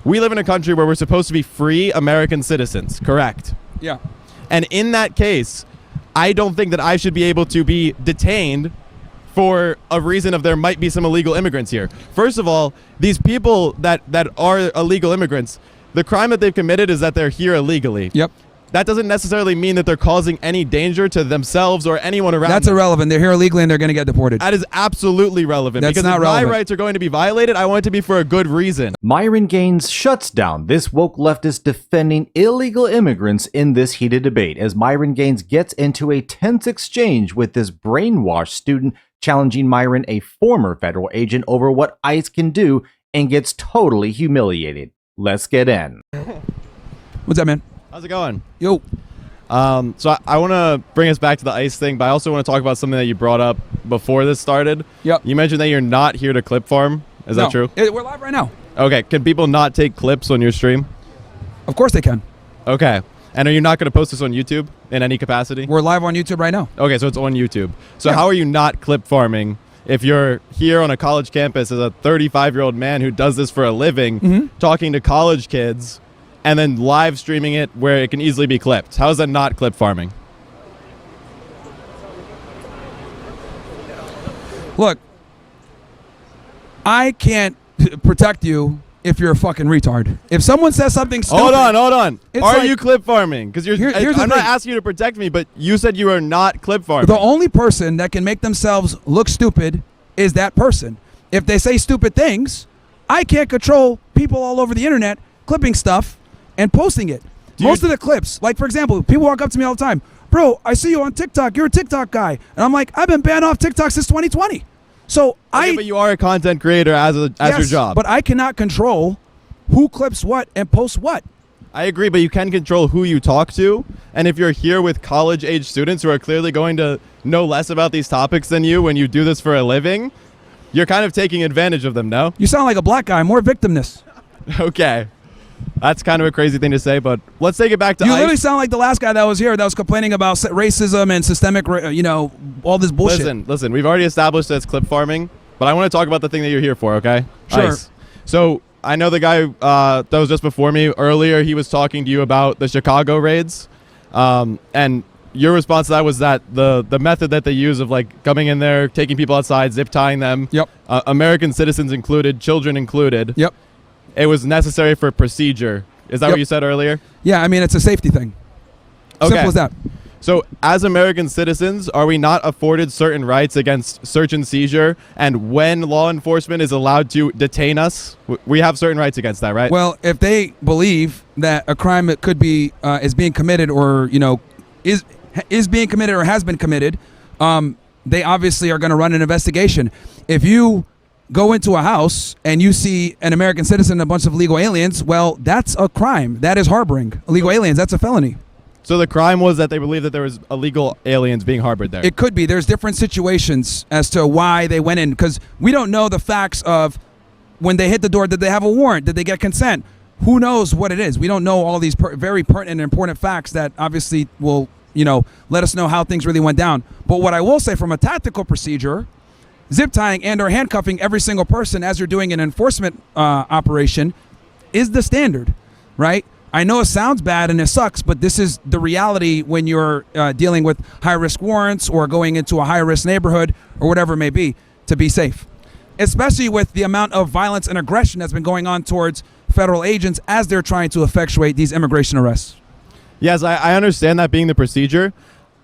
We live in a country where we're supposed to be free American citizens, correct? Yeah. And in that case, I don't think that I should be able to be detained for a reason of there might be some illegal immigrants here. First of all, these people that are illegal immigrants, the crime that they've committed is that they're here illegally. Yep. That doesn't necessarily mean that they're causing any danger to themselves or anyone around That's them. irrelevant. They're here illegally and they're going to get deported. That is absolutely relevant. That's because not if relevant. my rights are going to be violated, I want it to be for a good reason. Myron Gaines shuts down this woke leftist defending illegal immigrants in this heated debate as Myron Gaines gets into a tense exchange with this brainwashed student challenging Myron, a former federal agent, over what ICE can do and gets totally humiliated. Let's get in. What's up, man? How's it going? Yo. So I want to bring us back to the ICE thing, but I also want to talk about something that you brought up before this started. Yep. You mentioned that you're not here to clip farm. Is that true? We're live right now. Okay. Can people not take clips on your stream? Of course they can. Okay. And are you not going to post this on YouTube in any capacity? We're live on YouTube right now. Okay, so it's on YouTube. So Yeah. how are you not clip farming if you're here on a college campus as a 35-year-old man who does this for a living, talking to college kids, and then live streaming it where it can easily be clipped? How is that not clip farming? Look, I can't protect you if you're a fucking retard. If someone says something stupid... Hold on. It's Are like- you clip farming? Because here's the I'm not thing. asking you to protect me, but you said you are not clip farming. The only person that can make themselves look stupid is that person. If they say stupid things, I can't control people all over the internet clipping stuff and posting it. Most of the clips, like for example, people walk up to me all the time, bro, I see you on TikTok, you're a TikTok guy. And I'm like, I've been banned off TikTok since 2020. So Okay, but you are a content creator as your job. But I cannot control who clips what and posts what. I agree, but you can control who you talk to. And if you're here with college-age students who are clearly going to know less about these topics than you when you do this for a living, you're kind of taking advantage of them, no? You sound like a black guy, more victimness. Okay. That's kind of a crazy thing to say, but let's take it back to You ICE. literally sound like the last guy that was here that was complaining about racism and systemic, all this bullshit. Listen, we've already established that it's clip farming, but I want to talk about the thing that you're here for, okay? Sure. ICE. So I know the guy that was just before me earlier, he was talking to you about the Chicago raids, and your response to that was that the method that they use of like coming in there, taking people outside, zip tying them, Yep. American citizens included, children included, Yep. it was necessary for procedure. Is that Yep. what you said earlier? Yeah, I mean, it's a safety thing. Okay. Simple as that. So as American citizens, are we not afforded certain rights against search and seizure? And when law enforcement is allowed to detain us, we have certain rights against that, right? Well, if they believe that a crime that could be is being committed or is being committed or has been committed, they obviously are going to run an investigation. If you go into a house and you see an American citizen and a bunch of illegal aliens, well, that's a crime. That is harboring illegal aliens. That's a felony. So the crime was that they believed that there was illegal aliens being harbored there. It could be. There's different situations as to why they went in, because we don't know the facts of when they hit the door. Did they have a warrant? Did they get consent? Who knows what it is? We don't know all these very pertinent and important facts that obviously will, let us know how things really went down. But what I will say from a tactical procedure, zip tying and or handcuffing every single person as you're doing an enforcement operation is the standard, right? I know it sounds bad and it sucks, but this is the reality when you're dealing with high-risk warrants or going into a high-risk neighborhood or whatever it may be to be safe, especially with the amount of violence and aggression that's been going on towards federal agents as they're trying to effectuate these immigration arrests. Yes, I understand that being the procedure.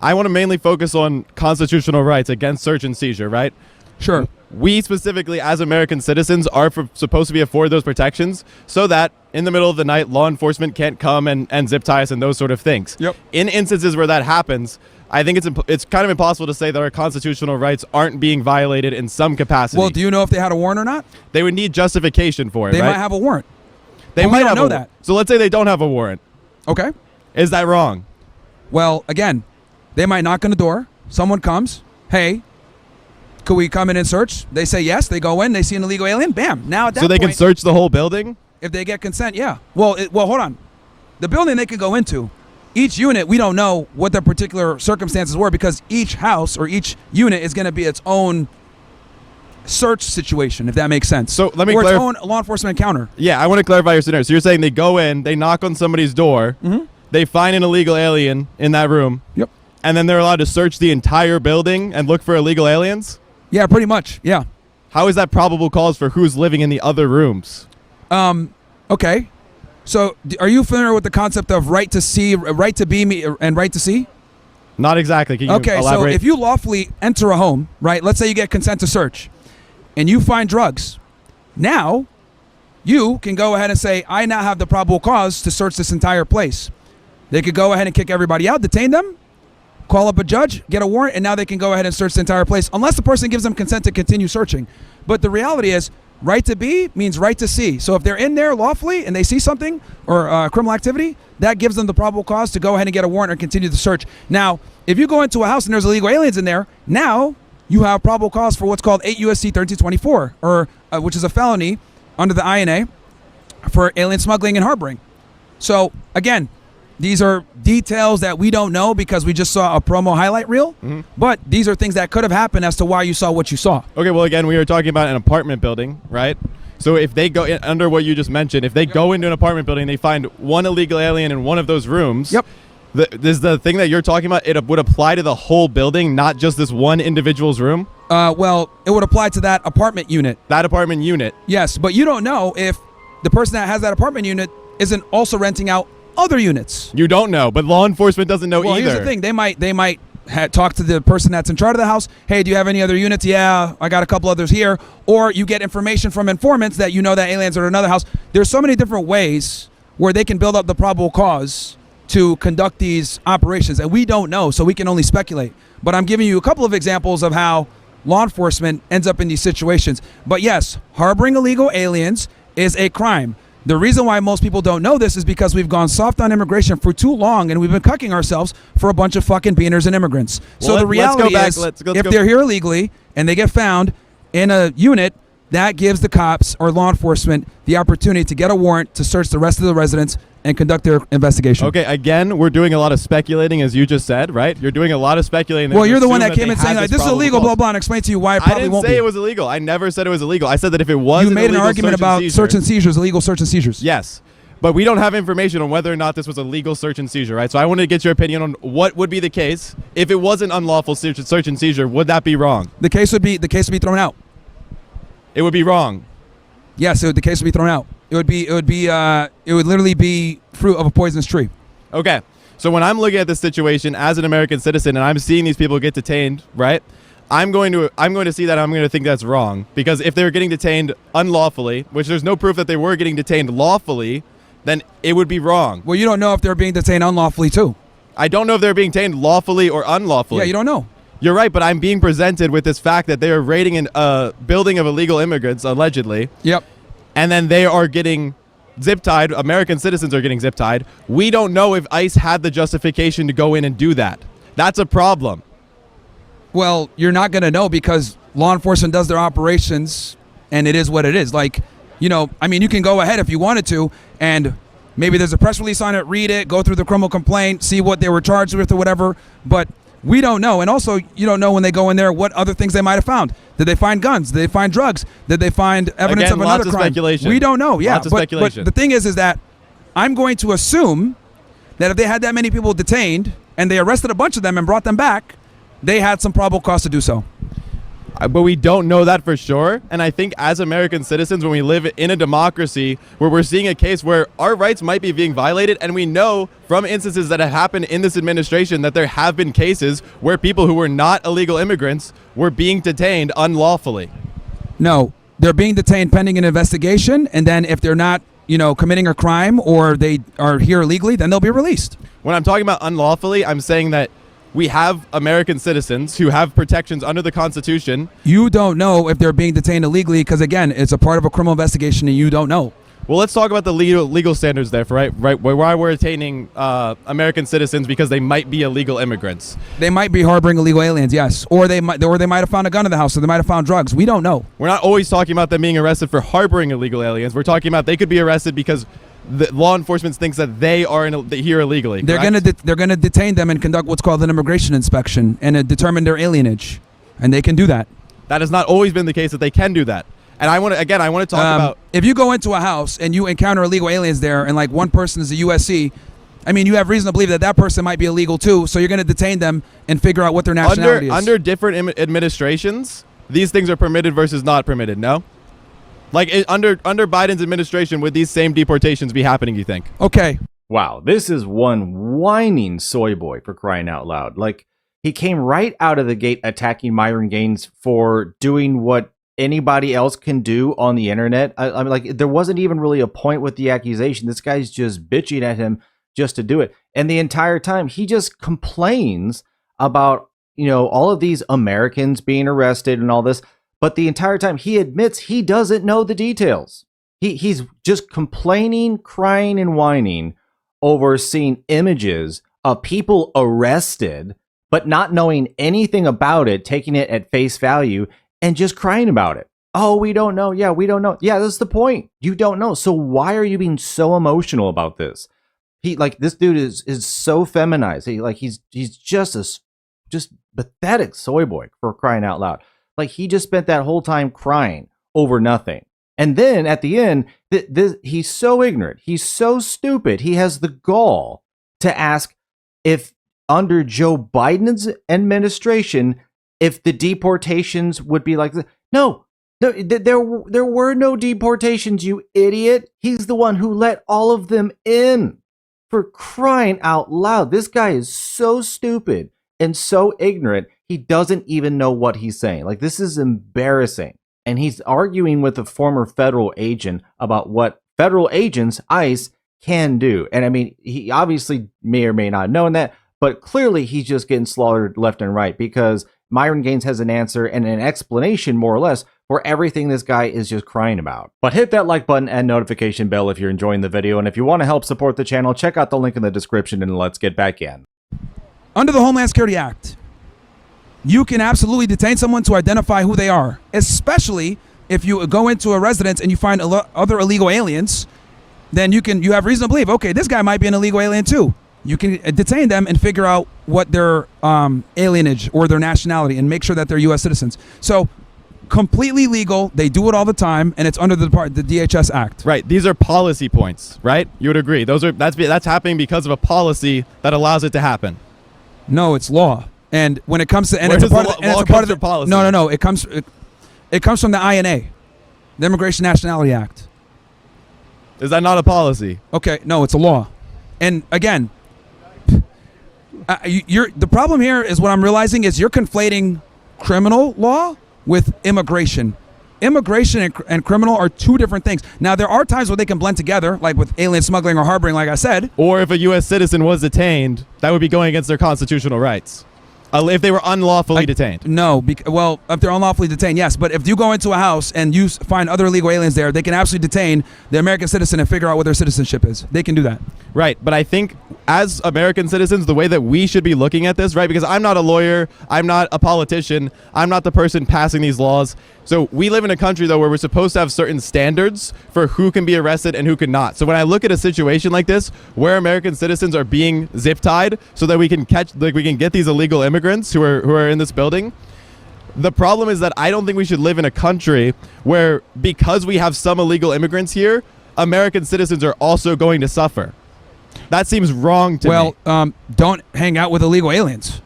I want to mainly focus on constitutional rights against search and seizure, right? Sure. We specifically, as American citizens, are supposed to be afforded those protections so that in the middle of the night, law enforcement can't come and zip tie us and those sort of things. Yep. In instances where that happens, I think it's kind of impossible to say that our constitutional rights aren't being violated in some capacity. Well, do you know if they had a warrant or not? They would need justification for it, They right? might have a warrant. They But we might don't have know a that. So let's say they don't have a warrant. Okay. Is that wrong? Well, again, they might knock on the door. Someone comes. Hey, could we come in and search? They say yes. They go in. They see an illegal alien. Bam. Now at that So they point, can search the whole building? if they get consent, yeah. Well, hold on. The building they can go into, each unit, we don't know what the particular circumstances were because each house or each unit is going to be its own search situation, if that makes sense. So let me or its clarify. own law enforcement encounter. Yeah, I want to clarify your scenario. So you're saying they go in, they knock on somebody's door, they find an illegal alien in that room, Yep. and then they're allowed to search the entire building and look for illegal aliens? Yeah, pretty much. Yeah. How is that probable cause for who's living in the other rooms? Okay. So are you familiar with the concept of right to see, right to be, and right to see? Not exactly. Can you Okay, so elaborate? if you lawfully enter a home, right, let's say you get consent to search, and you find drugs, now you can go ahead and say, I now have the probable cause to search this entire place. They could go ahead and kick everybody out, detain them, call up a judge, get a warrant, and now they can go ahead and search the entire place, unless the person gives them consent to continue searching. But the reality is, right to be means right to see. So if they're in there lawfully and they see something or criminal activity, that gives them the probable cause to go ahead and get a warrant or continue the search. Now, if you go into a house and there's illegal aliens in there, now you have probable cause for what's called 8 U.S.C. 1324, or which is a felony under the INA for alien smuggling and harboring. So again, these are details that we don't know because we just saw a promo highlight reel, but these are things that could have happened as to why you saw what you saw. Okay, well, again, we were talking about an apartment building, right? So if they go in, under what you just mentioned, if they go into an apartment building, they find one illegal alien in one of those rooms. Yep. This the thing that you're talking about. It would apply to the whole building, not just this one individual's room. Well, it would apply to that apartment unit. That apartment unit. Yes, but you don't know if the person that has that apartment unit isn't also renting out other units. You don't know, but law enforcement doesn't know Well, either. here's the thing: they might talk to the person that's in charge of the house. Hey, do you have any other units? Yeah, I got a couple others here. Or you get information from informants that you know that aliens are in another house. There's so many different ways where they can build up the probable cause to conduct these operations, and we don't know, so we can only speculate. But I'm giving you a couple of examples of how law enforcement ends up in these situations. But yes, harboring illegal aliens is a crime. The reason why most people don't know this is because we've gone soft on immigration for too long, and we've been cucking ourselves for a bunch of fucking beaners and immigrants. Well, So the let's go reality back. is, Let's if go- they're here illegally and they get found in a unit, that gives the cops or law enforcement the opportunity to get a warrant to search the rest of the residents and conduct their investigation. Okay, again, we're doing a lot of speculating, as you just said, right? You're doing a lot of speculating. Well, you're the Assume one that came they in saying had like, this is probable illegal, cause. blah, blah, and explain to you why it I probably didn't won't say be. it was illegal. I never said it was illegal. I said that if it was You made an illegal argument search about and search seizure- and seizures, illegal search and seizures. Yes, but we don't have information on whether or not this was a legal search and seizure, right? So I wanted to get your opinion on what would be the case if it was an unlawful search and seizure. Would that be wrong? The case would be thrown out. It would be wrong. Yes, the case would be thrown out. It would literally be fruit of a poisonous tree. Okay, so when I'm looking at this situation as an American citizen and I'm seeing these people get detained, right? I'm going to see that. I'm going to think that's wrong, because if they're getting detained unlawfully, which there's no proof that they were getting detained lawfully, then it would be wrong. Well, you don't know if they're being detained unlawfully too. I don't know if they're being detained lawfully or unlawfully. Yeah, you don't know. You're right, but I'm being presented with this fact that they are raiding a building of illegal immigrants, allegedly, Yep. and then they are getting zip-tied. American citizens are getting zip-tied. We don't know if ICE had the justification to go in and do that. That's a problem. Well, you're not going to know because law enforcement does their operations, and it is what it is. Like, you know, I mean, you can go ahead if you wanted to, and maybe there's a press release on it, read it, go through the criminal complaint, see what they were charged with or whatever, but we don't know. And also, you don't know when they go in there what other things they might have found. Did they find guns? Did they find drugs? Did they find evidence Again, of another lots of crime? speculation. We don't know. Yeah, Lots of but speculation. the thing is that I'm going to assume that if they had that many people detained and they arrested a bunch of them and brought them back, they had some probable cause to do so. But we don't know that for sure. And I think as American citizens, when we live in a democracy where we're seeing a case where our rights might be being violated, and we know from instances that have happened in this administration that there have been cases where people who were not illegal immigrants were being detained unlawfully. No, they're being detained pending an investigation, and then if they're not, you know, committing a crime or they are here illegally, then they'll be released. When I'm talking about unlawfully, I'm saying that we have American citizens who have protections under the Constitution. You don't know if they're being detained illegally because, again, it's a part of a criminal investigation and you don't know. Well, let's talk about the legal standards there, right? Why we're detaining American citizens because they might be illegal immigrants. They might be harboring illegal aliens, yes, or they might have found a gun in the house, or they might have found drugs. We don't know. We're not always talking about them being arrested for harboring illegal aliens. We're talking about they could be arrested because the law enforcement thinks that they are here illegally. They're gonna detain them and conduct what's called an immigration inspection and determine their alienage, and they can do that. That has not always been the case that they can do that. And I want to talk about if you go into a house and you encounter illegal aliens there, and like one person is a USC, I mean, you have reason to believe that that person might be illegal too. So you're going to detain them and figure out what their nationality is. Under different administrations, these things are permitted versus not permitted. No, like under Biden's administration, would these same deportations be happening? You think? Okay. Wow, this is one whining soy boy, for crying out loud. Like, he came right out of the gate attacking Myron Gaines for doing what anybody else can do on the internet. I mean, like, there wasn't even really a point with the accusation. This guy's just bitching at him just to do it. And the entire time, he just complains about, you know, all of these Americans being arrested and all this. But the entire time, he admits he doesn't know the details. He's just complaining, crying, and whining over seeing images of people arrested, but not knowing anything about it, taking it at face value, and just crying about it. Oh, we don't know. Yeah, we don't know. Yeah, that's the point. You don't know. So why are you being so emotional about this? This dude is so feminized. He's just pathetic soy boy, for crying out loud. Like, he just spent that whole time crying over nothing. And then at the end, he's so ignorant. He's so stupid. He has the gall to ask if under Joe Biden's administration, if the deportations would be like this. No, there were no deportations, you idiot. He's the one who let all of them in. For crying out loud. This guy is so stupid and so ignorant. He doesn't even know what he's saying. Like, this is embarrassing. And he's arguing with a former federal agent about what federal agents, ICE, can do. And I mean, he obviously may or may not know that, but clearly he's just getting slaughtered left and right, because Myron Gaines has an answer and an explanation, more or less, for everything this guy is just crying about. But hit that like button and notification bell if you're enjoying the video. And if you want to help support the channel, check out the link in the description, and let's get back in. Under the Homeland Security Act, you can absolutely detain someone to identify who they are, especially if you go into a residence and you find other illegal aliens. Then you have reason to believe, okay, this guy might be an illegal alien too. You can detain them and figure out what their alienage or their nationality, and make sure that they're U.S. citizens. So, completely legal. They do it all the time, and it's under the DHS Act. Right. These are policy points, right? You would agree. That's happening because of a policy that allows it to happen. No, it's law. And when it comes to, and Where it's a does part the law of the from policy? No. It comes from the INA, the Immigration Nationality Act. Is that not a policy? Okay, no, it's a law. And again, the problem here is, what I'm realizing is, you're conflating criminal law with immigration. Immigration and criminal are two different things. Now, there are times where they can blend together, like with alien smuggling or harboring, like I said. Or if a U.S. citizen was detained, that would be going against their constitutional rights. If they were unlawfully detained. No, well, if they're unlawfully detained, yes. But if you go into a house and you find other illegal aliens there, they can absolutely detain the American citizen and figure out what their citizenship is. They can do that. Right, but I think as American citizens, the way that we should be looking at this, right, because I'm not a lawyer, I'm not a politician, I'm not the person passing these laws. So we live in a country, though, where we're supposed to have certain standards for who can be arrested and who cannot. So when I look at a situation like this, where American citizens are being zip tied so that we can get these illegal immigrants who are in this building, the problem is that I don't think we should live in a country where, because we have some illegal immigrants here, American citizens are also going to suffer. That seems wrong to me. Well, don't hang out with illegal aliens.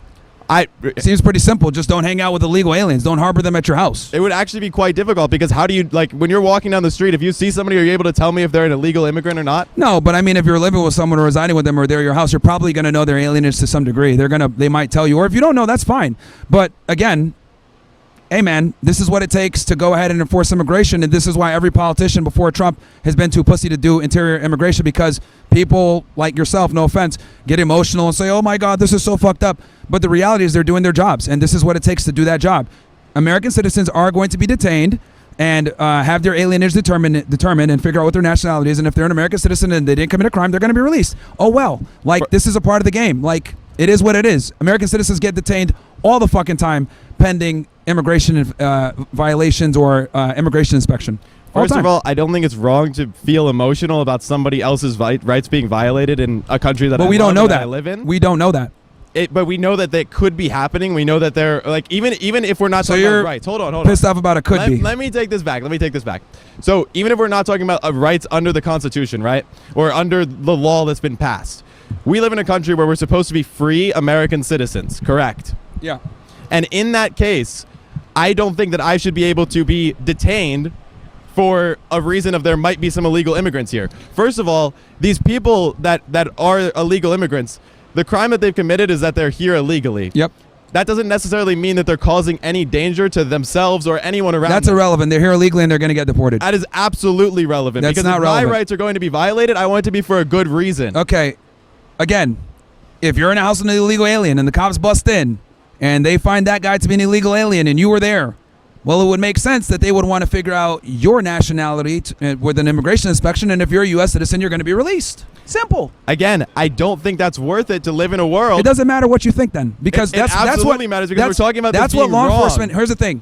It seems pretty simple. Just don't hang out with illegal aliens. Don't harbor them at your house. It would actually be quite difficult, because how do you, like, when you're walking down the street, if you see somebody, are you able to tell me if they're an illegal immigrant or not? No, but I mean, if you're living with someone or residing with them, or they're at your house, you're probably going to know their alienage to some degree. They might tell you, or if you don't know, that's fine. But again, hey man, this is what it takes to go ahead and enforce immigration, and this is why every politician before Trump has been too pussy to do interior immigration, because people like yourself, no offense, get emotional and say, oh my God, this is so fucked up. But the reality is, they're doing their jobs, and this is what it takes to do that job. American citizens are going to be detained and have their alienage determined and figure out what their nationality is, and if they're an American citizen and they didn't commit a crime, they're going to be released. Oh well, like, this is a part of the game. Like, it is what it is. American citizens get detained all the fucking time pending immigration violations or immigration inspection. First of all, I don't think it's wrong to feel emotional about somebody else's rights being violated in a country that I live in. We don't know that. We don't know that. but we know that that could be happening. We know that they're like even if we're not So talking you're about rights. Hold on. pissed off about it could be. Let me take this back. So even if we're not talking about rights under the Constitution, right, or under the law that's been passed, we live in a country where we're supposed to be free American citizens, correct? Yeah. And in that case, I don't think that I should be able to be detained for a reason of there might be some illegal immigrants here. First of all, these people that are illegal immigrants, the crime that they've committed is that they're here illegally. Yep. That doesn't necessarily mean that they're causing any danger to themselves or anyone around That's them. irrelevant. They're here illegally and they're going to get deported. That is absolutely relevant. That's because not if relevant. my rights are going to be violated, I want it to be for a good reason. Okay. Again, if you're in a house with an illegal alien and the cops bust in and they find that guy to be an illegal alien and you were there, well, it would make sense that they would want to figure out your nationality with an immigration inspection, and if you're a U.S. citizen, you're going to be released. Simple. Again, I don't think that's worth it to live in a world. It doesn't matter what you think then, because It that's absolutely what matters because we're talking about this that's what being law wrong. enforcement. Here's the thing.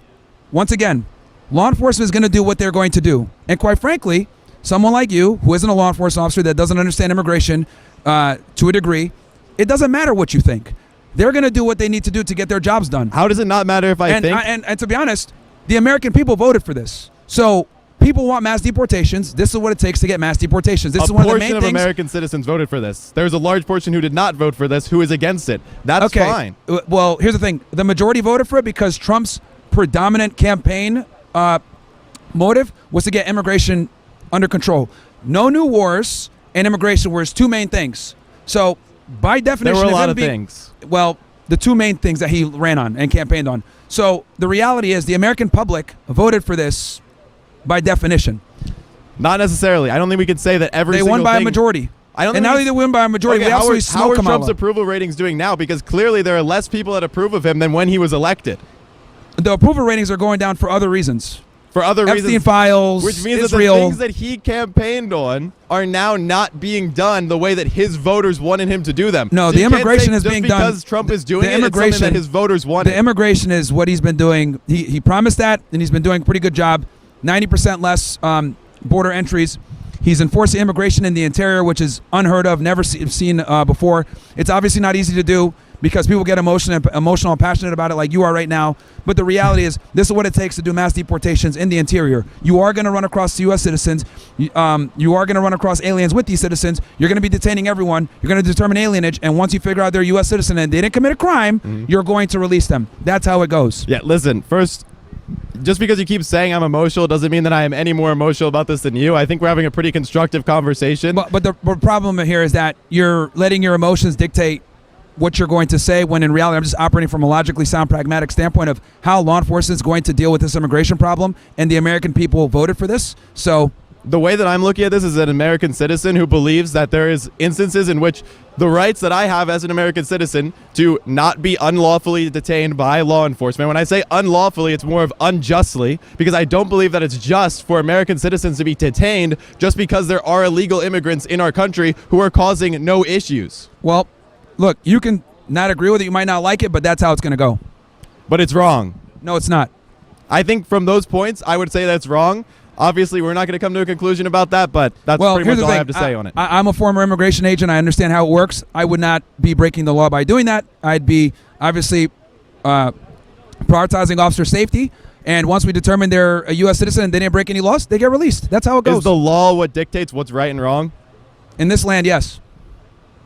Once again, law enforcement is going to do what they're going to do, and quite frankly, someone like you who isn't a law enforcement officer that doesn't understand immigration to a degree, it doesn't matter what you think. They're going to do what they need to do to get their jobs done. How does it not matter if I think? And to be honest, the American people voted for this. So people want mass deportations. This is what it takes to get mass deportations. This is one of the main portion of things. American citizens voted for this. There's a large portion who did not vote for this, who is against it. That's Okay. fine. Well, here's the thing. The majority voted for it because Trump's predominant campaign motive was to get immigration under control. No new wars, and immigration were his two main things. So by definition, There were a if lot him of being- things. Well, the two main things that he ran on and campaigned on. So the reality is the American public voted for this by definition. Not necessarily. I don't think we could say that every They single won by a thing- majority. I don't And think now we- that they win by a majority, Okay, they absolutely how are smoke Trump's Kamala. approval ratings doing now? Because clearly there are less people that approve of him than when he was elected. The approval ratings are going down for other reasons. For other Epstein reasons, files, which means Israel. that the things that he campaigned on are now not being done the way that his voters wanted him to do them. No, So the you can't immigration say is just being done. because Trump is doing The it. It's something immigration- that his voters wanted. The immigration is what he's been doing. He promised that, and he's been doing a pretty good job. 90% less border entries. He's enforcing immigration in the interior, which is unheard of, never seen before. It's obviously not easy to do because people get emotional and passionate about it like you are right now. But the reality is, this is what it takes to do mass deportations in the interior. You are going to run across U.S. citizens. You are going to run across aliens with these citizens. You're going to be detaining everyone. You're going to determine alienage. And once you figure out they're a U.S. citizen and they didn't commit a crime, you're going to release them. That's how it goes. Yeah, listen, first, just because you keep saying I'm emotional doesn't mean that I am any more emotional about this than you. I think we're having a pretty constructive conversation. But the problem here is that you're letting your emotions dictate what you're going to say, when in reality I'm just operating from a logically sound, pragmatic standpoint of how law enforcement is going to deal with this immigration problem, and the American people voted for this. So the way that I'm looking at this is an American citizen who believes that there is instances in which the rights that I have as an American citizen to not be unlawfully detained by law enforcement. When I say unlawfully, it's more of unjustly, because I don't believe that it's just for American citizens to be detained just because there are illegal immigrants in our country who are causing no issues. well, look, you can not agree with it, you might not like it, but that's how it's going to go. But it's wrong. No, it's not. I think from those points, I would say that's wrong. Obviously, we're not going to come to a conclusion about that, but that's Well, pretty here's much the all I thing. have to say on it. I'm a former immigration agent. I understand how it works. I would not be breaking the law by doing that. I'd be obviously prioritizing officer safety. And once we determine they're a U.S. citizen and they didn't break any laws, they get released. That's how it goes. Is the law what dictates what's right and wrong? In this land, yes.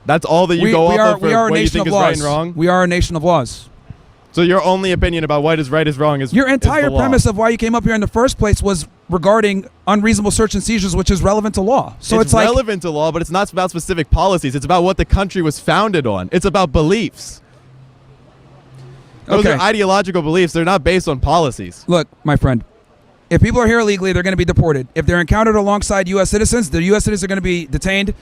That's all that you go off of for we are a what you nation think of is right laws. and wrong? We are a nation of laws. So your only opinion about what is right is wrong is Your is entire the law. premise of why you came up here in the first place was regarding unreasonable search and seizures, which is relevant to law. So it's like relevant to law, but it's not about specific policies. It's about what the country was founded on. It's about beliefs. Those Okay. are ideological beliefs. They're not based on policies. Look, my friend, if people are here illegally, they're going to be deported. If they're encountered alongside U.S. citizens, the U.S. citizens are going to be detained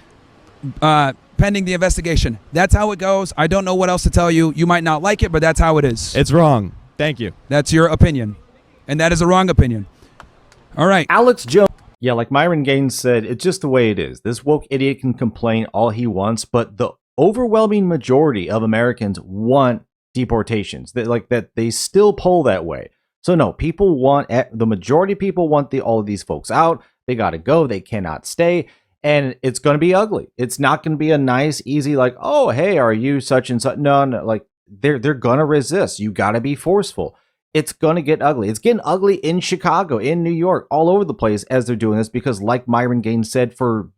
pending the investigation. That's how it goes. I don't know what else to tell you. You might not like it, but that's how it is. It's wrong. Thank you. That's your opinion. And that is a wrong opinion. All right. Alex Jones. Yeah, like Myron Gaines said, it's just the way it is. This woke idiot can complain all he wants, but the overwhelming majority of Americans want deportations. That they still poll that way. So no, the majority of people want all of these folks out. They got to go. They cannot stay. And it's going to be ugly. It's not going to be a nice, easy, like, oh, hey, are you such and such? No, no, like they're going to resist. You got to be forceful. It's going to get ugly. It's getting ugly in Chicago, in New York, all over the place as they're doing this because, like Myron Gaines said, for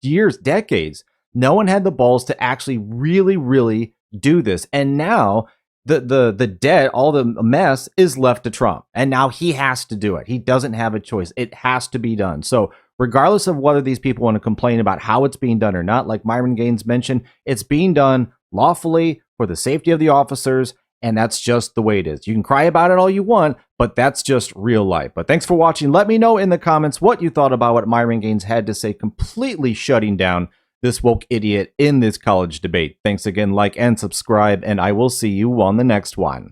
years, decades, no one had the balls to actually really, really do this. And now the debt, all the mess is left to Trump. And now he has to do it. He doesn't have a choice. It has to be done. So regardless of whether these people want to complain about how it's being done or not, like Myron Gaines mentioned, it's being done lawfully for the safety of the officers. And that's just the way it is. You can cry about it all you want, but that's just real life. But thanks for watching. Let me know in the comments what you thought about what Myron Gaines had to say, completely shutting down this woke idiot in this college debate. Thanks again, like and subscribe, and I will see you on the next one.